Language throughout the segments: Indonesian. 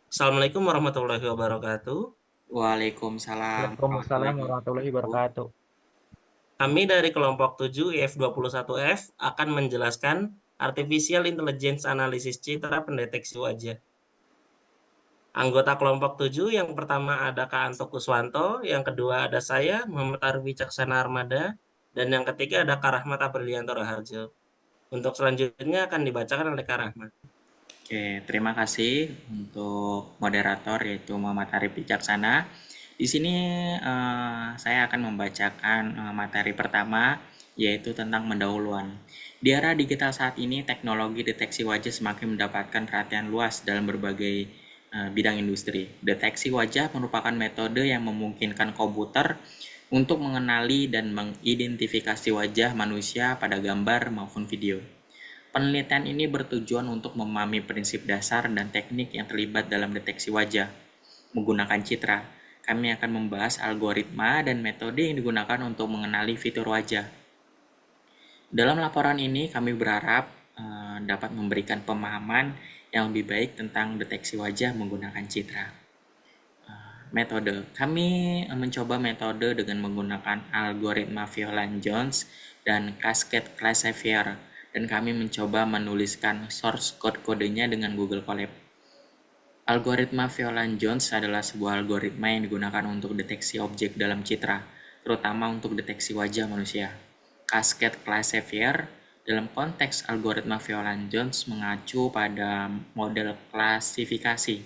Assalamualaikum warahmatullahi wabarakatuh. Waalaikumsalam Waalaikumsalam warahmatullahi warahmatullahi wabarakatuh. wabarakatuh. Kami dari kelompok 7 IF21F akan menjelaskan Artificial Intelligence Analysis Citra Pendeteksi Wajah. Anggota kelompok 7 yang pertama ada Kak Anto Kuswanto, yang kedua ada saya, Muhammad Arif Wicaksana Armada, dan yang ketiga ada Kak Rahmat Aprilianto Raharjo. Untuk selanjutnya akan dibacakan oleh Kak Rahmat. Oke, terima kasih untuk moderator yaitu Muhammad Arif Wicaksana. Di sini saya akan membacakan materi pertama yaitu tentang pendahuluan. Di era digital saat ini, teknologi deteksi wajah semakin mendapatkan perhatian luas dalam berbagai bidang industri. Deteksi wajah merupakan metode yang memungkinkan komputer untuk mengenali dan mengidentifikasi wajah manusia pada gambar maupun video. Penelitian ini bertujuan untuk memahami prinsip dasar dan teknik yang terlibat dalam deteksi wajah menggunakan citra. Kami akan membahas algoritma dan metode yang digunakan untuk mengenali fitur wajah. Dalam laporan ini, kami berharap dapat memberikan pemahaman yang lebih baik tentang deteksi wajah menggunakan citra. Metode. Kami mencoba metode dengan menggunakan algoritma Violant-Jones dan Cascade Classifier, dan kami mencoba menuliskan source code kodenya dengan Google Colab. Algoritma Violant-Jones adalah sebuah algoritma yang digunakan untuk deteksi objek dalam citra, terutama untuk deteksi wajah manusia. Cascade Classifier dalam konteks algoritma Violant-Jones mengacu pada model klasifikasi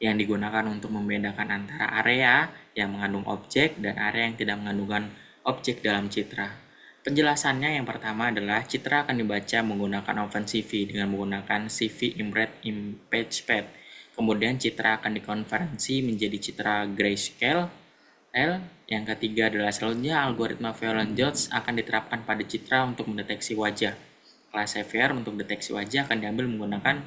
yang digunakan untuk membedakan antara area yang mengandung objek dan area yang tidak mengandung objek dalam citra. Penjelasannya yang pertama adalah citra akan dibaca menggunakan OpenCV dengan menggunakan CV Image Path. Kemudian citra akan dikonversi menjadi citra grayscale. Yang ketiga adalah selanjutnya algoritma Violant-Jones akan diterapkan pada citra untuk mendeteksi wajah. Classifier untuk deteksi wajah akan diambil menggunakan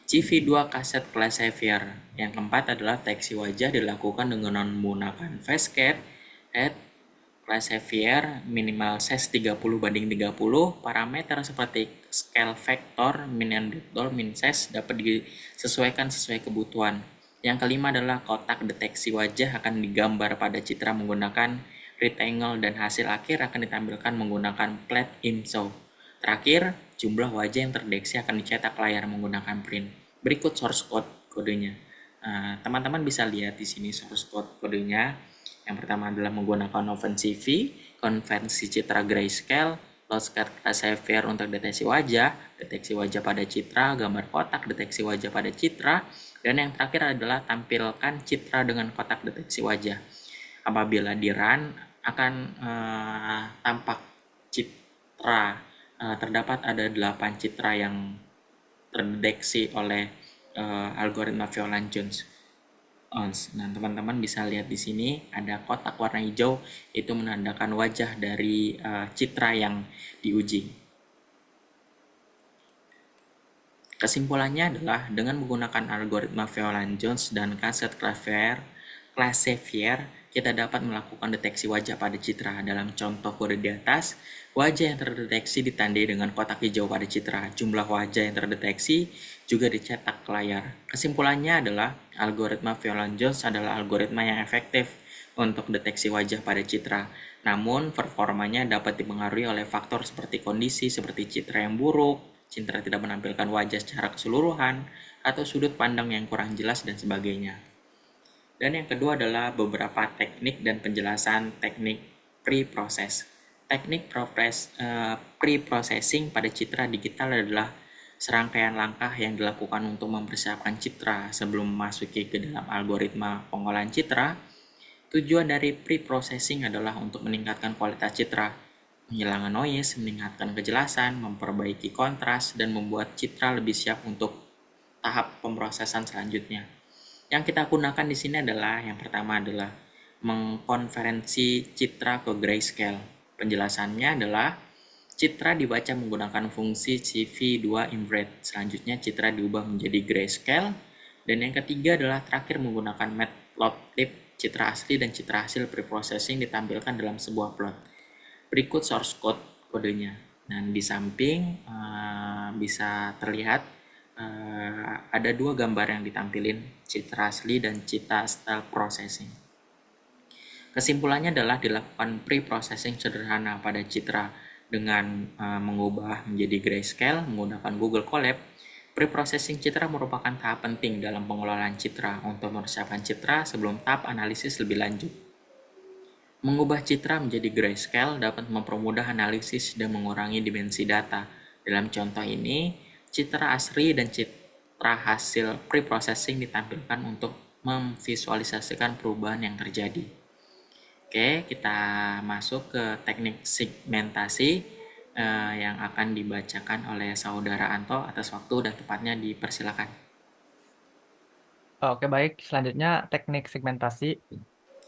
CV2 Cassette Classifier. Yang keempat adalah deteksi wajah dilakukan dengan menggunakan Cascade Classifier minimal size 30:30. Parameter seperti scale factor, min and min size dapat disesuaikan sesuai kebutuhan. Yang kelima adalah kotak deteksi wajah akan digambar pada citra menggunakan rectangle dan hasil akhir akan ditampilkan menggunakan plate IMSO. Terakhir, jumlah wajah yang terdeteksi akan dicetak layar menggunakan print. Berikut source code kodenya. Teman-teman bisa lihat di sini source code kodenya. Yang pertama adalah menggunakan OpenCV, konversi citra grayscale, Cascade Classifier untuk deteksi wajah pada citra, gambar kotak deteksi wajah pada citra, dan yang terakhir adalah tampilkan citra dengan kotak deteksi wajah. Apabila di run akan tampak citra. Terdapat ada 8 citra yang terdeteksi oleh algoritma Violant-Jones. Nah, teman-teman bisa lihat di sini ada kotak warna hijau, itu menandakan wajah dari citra yang diuji. Kesimpulannya adalah dengan menggunakan algoritma Violant-Jones dan Cascade Classifier, kita dapat melakukan deteksi wajah pada citra. Dalam contoh kode di atas, wajah yang terdeteksi ditandai dengan kotak hijau pada citra. Jumlah wajah yang terdeteksi juga dicetak ke layar. Kesimpulannya adalah algoritma Violant-Jones adalah algoritma yang efektif untuk deteksi wajah pada citra. Namun, performanya dapat dipengaruhi oleh faktor seperti kondisi seperti citra yang buruk, citra tidak menampilkan wajah secara keseluruhan, atau sudut pandang yang kurang jelas dan sebagainya. Dan yang kedua adalah beberapa teknik dan penjelasan teknik pre-process. Teknik pre-processing pada citra digital adalah serangkaian langkah yang dilakukan untuk mempersiapkan citra sebelum memasuki ke dalam algoritma pengolahan citra. Tujuan dari pre-processing adalah untuk meningkatkan kualitas citra, menghilangkan noise, meningkatkan kejelasan, memperbaiki kontras, dan membuat citra lebih siap untuk tahap pemrosesan selanjutnya. Yang kita gunakan di sini adalah yang pertama adalah mengkonversi citra ke grayscale. Penjelasannya adalah citra dibaca menggunakan fungsi CV2 invert. Selanjutnya citra diubah menjadi grayscale. Dan yang ketiga adalah terakhir menggunakan matplotlib. Citra asli dan citra hasil preprocessing ditampilkan dalam sebuah plot. Berikut source code kodenya. Dan di samping bisa terlihat ada dua gambar yang ditampilin, citra asli dan citra style processing. Kesimpulannya adalah dilakukan pre-processing sederhana pada citra dengan mengubah menjadi grayscale menggunakan Google Colab. Pre-processing citra merupakan tahap penting dalam pengelolaan citra untuk mempersiapkan citra sebelum tahap analisis lebih lanjut. Mengubah citra menjadi grayscale dapat mempermudah analisis dan mengurangi dimensi data. Dalam contoh ini, citra asli dan citra hasil pre-processing ditampilkan untuk memvisualisasikan perubahan yang terjadi. Oke, kita masuk ke teknik segmentasi yang akan dibacakan oleh Saudara Anto. Atas waktu dan tempatnya dipersilakan. Oke, baik. Selanjutnya teknik segmentasi.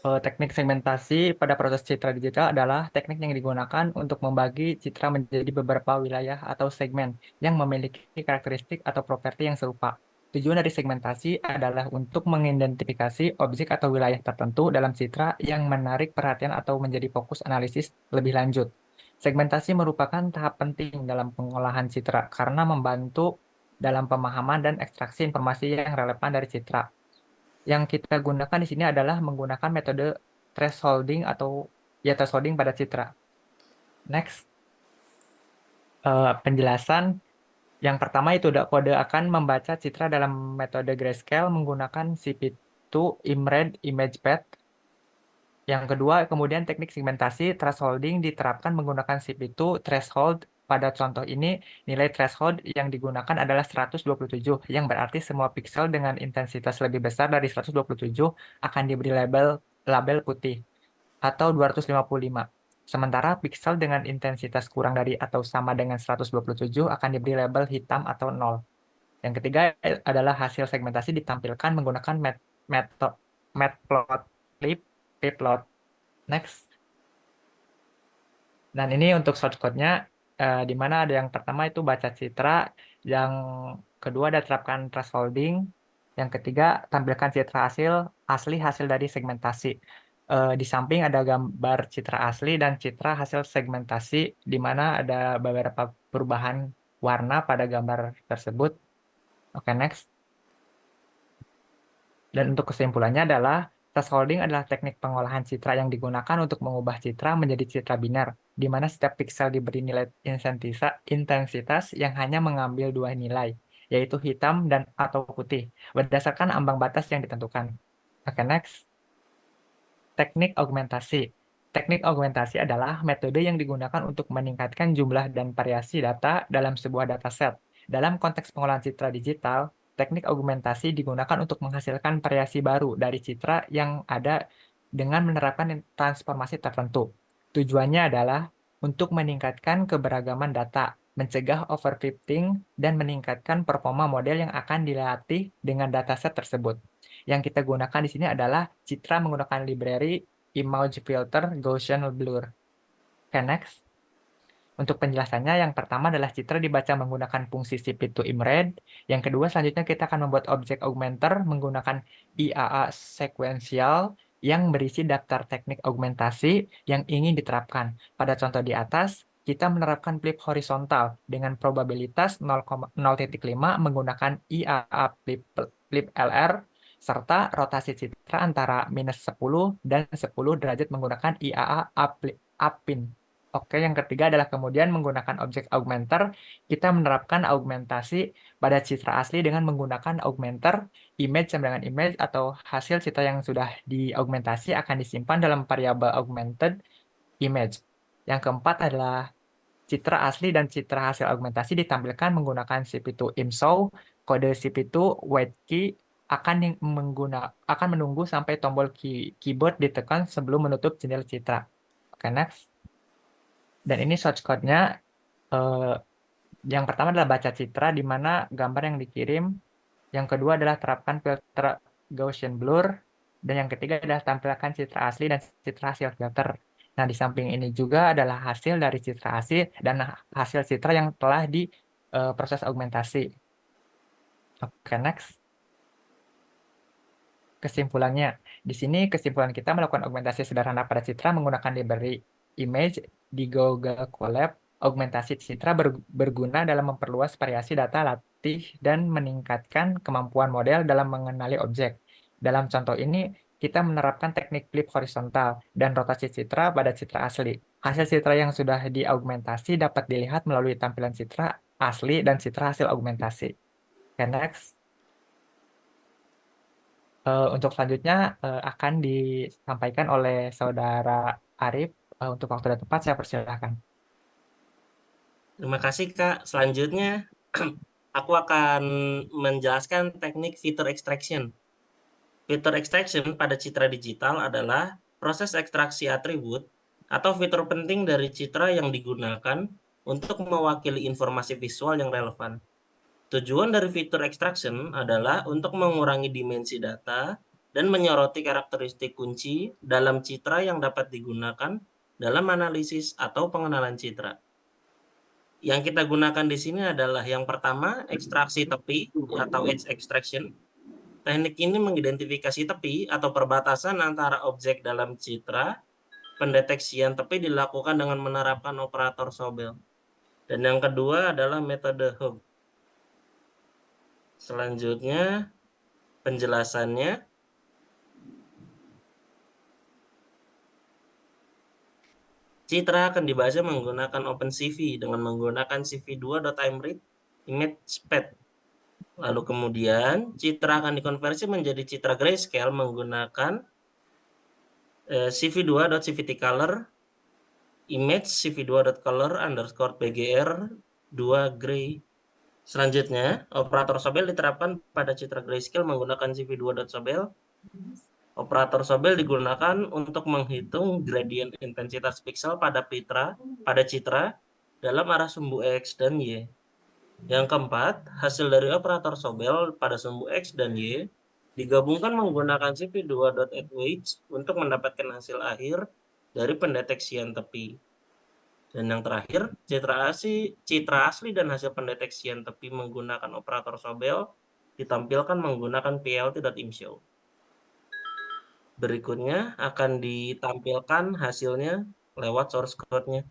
Teknik segmentasi pada proses citra digital adalah teknik yang digunakan untuk membagi citra menjadi beberapa wilayah atau segmen yang memiliki karakteristik atau properti yang serupa. Tujuan dari segmentasi adalah untuk mengidentifikasi objek atau wilayah tertentu dalam citra yang menarik perhatian atau menjadi fokus analisis lebih lanjut. Segmentasi merupakan tahap penting dalam pengolahan citra karena membantu dalam pemahaman dan ekstraksi informasi yang relevan dari citra. Yang kita gunakan di sini adalah menggunakan metode thresholding atau ya thresholding pada citra. Next, penjelasan yang pertama itu kode akan membaca citra dalam metode grayscale menggunakan CP2 IMRED Image Path. Yang kedua, kemudian teknik segmentasi thresholding diterapkan menggunakan CP2 threshold. Pada contoh ini, nilai threshold yang digunakan adalah 127, yang berarti semua pixel dengan intensitas lebih besar dari 127 akan diberi label putih atau 255. Sementara pixel dengan intensitas kurang dari atau sama dengan 127 akan diberi label hitam atau 0. Yang ketiga adalah hasil segmentasi ditampilkan menggunakan metode matplotlib pplot. Next. Dan ini untuk shortcode-nya, di mana ada yang pertama itu baca citra, yang kedua ada terapkan thresholding, yang ketiga tampilkan citra asli hasil dari segmentasi. Di samping ada gambar citra asli dan citra hasil segmentasi, di mana ada beberapa perubahan warna pada gambar tersebut. Oke, next. Dan untuk kesimpulannya adalah thresholding adalah teknik pengolahan citra yang digunakan untuk mengubah citra menjadi citra biner, di mana setiap pixel diberi nilai intensitas yang hanya mengambil dua nilai, yaitu hitam dan atau putih, berdasarkan ambang batas yang ditentukan. Oke, next. Teknik augmentasi. Teknik augmentasi adalah metode yang digunakan untuk meningkatkan jumlah dan variasi data dalam sebuah dataset. Dalam konteks pengolahan citra digital, teknik augmentasi digunakan untuk menghasilkan variasi baru dari citra yang ada dengan menerapkan transformasi tertentu. Tujuannya adalah untuk meningkatkan keberagaman data, mencegah overfitting, dan meningkatkan performa model yang akan dilatih dengan dataset tersebut. Yang kita gunakan di sini adalah citra menggunakan library Image Filter Gaussian Blur. Oke, next. Untuk penjelasannya, yang pertama adalah citra dibaca menggunakan fungsi CP2 IMRED. Yang kedua, selanjutnya kita akan membuat objek augmenter menggunakan IAA sequential yang berisi daftar teknik augmentasi yang ingin diterapkan. Pada contoh di atas, kita menerapkan flip horizontal dengan probabilitas 0,5 menggunakan IAA flip LR serta rotasi citra antara -10 dan 10 derajat menggunakan IAA upin. Oke, yang ketiga adalah kemudian menggunakan objek augmenter, kita menerapkan augmentasi pada citra asli dengan menggunakan augmenter, image sama dengan image atau hasil citra yang sudah diaugmentasi akan disimpan dalam variabel augmented image. Yang keempat adalah citra asli dan citra hasil augmentasi ditampilkan menggunakan CP2 IMShow, kode CP2 wait key akan menunggu sampai tombol keyboard ditekan sebelum menutup jendela citra. Oke, next. Dan ini shortcode-nya yang pertama adalah baca citra di mana gambar yang dikirim, yang kedua adalah terapkan filter Gaussian blur, dan yang ketiga adalah tampilkan citra asli dan citra hasil filter. Nah, di samping ini juga adalah hasil dari citra asli dan hasil citra yang telah di proses augmentasi. Oke, next. Kesimpulannya, di sini kesimpulan kita melakukan augmentasi sederhana pada citra menggunakan library image di Google Colab Augmentasi citra berguna dalam memperluas variasi data latih dan meningkatkan kemampuan model dalam mengenali objek. Dalam contoh ini, kita menerapkan teknik flip horizontal dan rotasi citra pada citra asli. Hasil citra yang sudah diaugmentasi dapat dilihat melalui tampilan citra asli dan citra hasil augmentasi. Oke, next. Untuk selanjutnya akan disampaikan oleh Saudara Arif. Untuk waktu dan tempat saya persilahkan. Terima kasih, Kak. Selanjutnya, aku akan menjelaskan teknik feature extraction. Feature extraction pada citra digital adalah proses ekstraksi atribut atau fitur penting dari citra yang digunakan untuk mewakili informasi visual yang relevan. Tujuan dari fitur extraction adalah untuk mengurangi dimensi data dan menyoroti karakteristik kunci dalam citra yang dapat digunakan dalam analisis atau pengenalan citra. Yang kita gunakan di sini adalah yang pertama, ekstraksi tepi atau edge extraction. Teknik ini mengidentifikasi tepi atau perbatasan antara objek dalam citra. Pendeteksian tepi dilakukan dengan menerapkan operator Sobel. Dan yang kedua adalah metode Hugh. Selanjutnya, penjelasannya. Citra akan dibaca menggunakan OpenCV dengan menggunakan cv2.imread ImagePath. Lalu kemudian citra akan dikonversi menjadi citra grayscale menggunakan cv2.cvtcolor image cv2.color_bgr2 gray. Selanjutnya, operator Sobel diterapkan pada citra grayscale menggunakan cv2.sobel. Operator Sobel digunakan untuk menghitung gradient intensitas pixel pada citra dalam arah sumbu X dan Y. Yang keempat, hasil dari operator Sobel pada sumbu X dan Y digabungkan menggunakan cv2.addWeights untuk mendapatkan hasil akhir dari pendeteksian tepi. Dan yang terakhir, citra asli dan hasil pendeteksian tepi menggunakan operator Sobel ditampilkan menggunakan plt.imshow. Berikutnya akan ditampilkan hasilnya lewat source code-nya.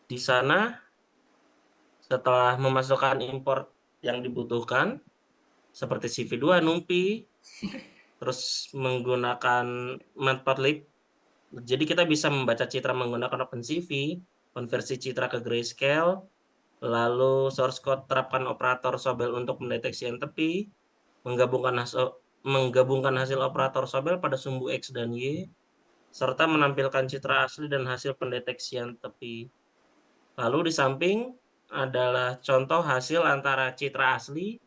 Di sana, setelah memasukkan import yang dibutuhkan, seperti cv2, numpy, terus menggunakan matplotlib. Jadi kita bisa membaca citra menggunakan OpenCV, konversi citra ke grayscale, lalu source code terapkan operator Sobel untuk pendeteksian tepi, menggabungkan hasil operator Sobel pada sumbu X dan Y, serta menampilkan citra asli dan hasil pendeteksian tepi. Lalu di samping adalah contoh hasil antara citra asli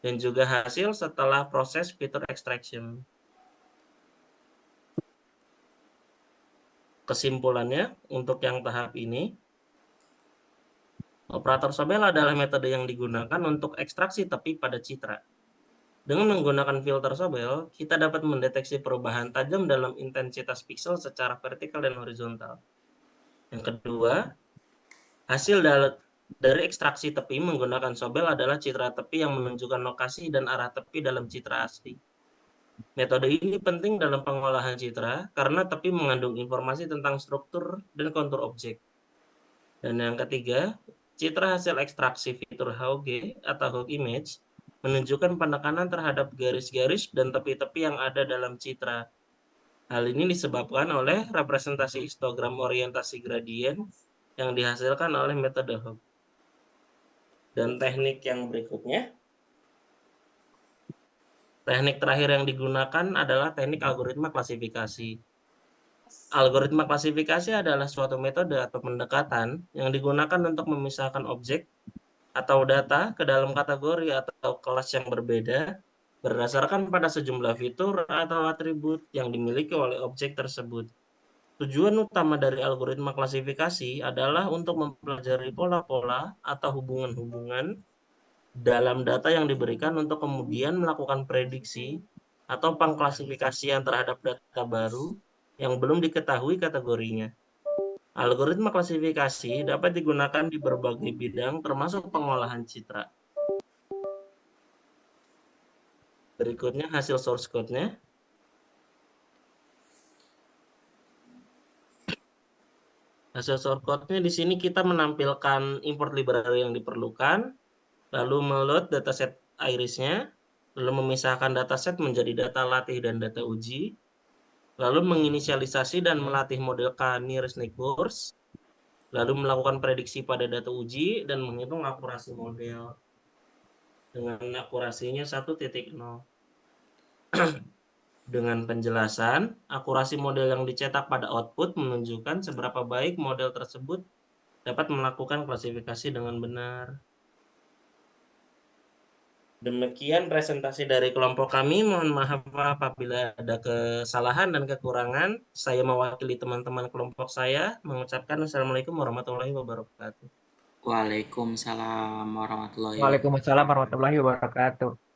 dan juga hasil setelah proses feature extraction. Kesimpulannya, untuk yang tahap ini, operator Sobel adalah metode yang digunakan untuk ekstraksi tepi pada citra. Dengan menggunakan filter Sobel, kita dapat mendeteksi perubahan tajam dalam intensitas pixel secara vertikal dan horizontal. Yang kedua, hasil dari ekstraksi tepi menggunakan Sobel adalah citra tepi yang menunjukkan lokasi dan arah tepi dalam citra asli. Metode ini penting dalam pengolahan citra karena tepi mengandung informasi tentang struktur dan kontur objek. Dan yang ketiga, citra hasil ekstraksi fitur HOG atau Hog Image menunjukkan penekanan terhadap garis-garis dan tepi-tepi yang ada dalam citra. Hal ini disebabkan oleh representasi histogram orientasi gradien yang dihasilkan oleh metode Hog. Dan teknik yang berikutnya, teknik terakhir yang digunakan adalah teknik algoritma klasifikasi. Algoritma klasifikasi adalah suatu metode atau pendekatan yang digunakan untuk memisahkan objek atau data ke dalam kategori atau kelas yang berbeda berdasarkan pada sejumlah fitur atau atribut yang dimiliki oleh objek tersebut. Tujuan utama dari algoritma klasifikasi adalah untuk mempelajari pola-pola atau hubungan-hubungan dalam data yang diberikan untuk kemudian melakukan prediksi atau pengklasifikasian terhadap data baru yang belum diketahui kategorinya. Algoritma klasifikasi dapat digunakan di berbagai bidang termasuk pengolahan citra. Berikutnya hasil source code-nya. Hasil shortcode-nya di sini kita menampilkan import library yang diperlukan, lalu meload dataset iris-nya, lalu memisahkan dataset menjadi data latih dan data uji, lalu menginisialisasi dan melatih model k-nearest neighbors, lalu melakukan prediksi pada data uji dan menghitung akurasi model dengan akurasinya 1.0. Dengan penjelasan, akurasi model yang dicetak pada output menunjukkan seberapa baik model tersebut dapat melakukan klasifikasi dengan benar. Demikian presentasi dari kelompok kami. Mohon maaf apabila ada kesalahan dan kekurangan. Saya mewakili teman-teman kelompok saya mengucapkan Assalamualaikum warahmatullahi wabarakatuh. Waalaikumsalam warahmatullahi wabarakatuh. Waalaikumsalam warahmatullahi wabarakatuh.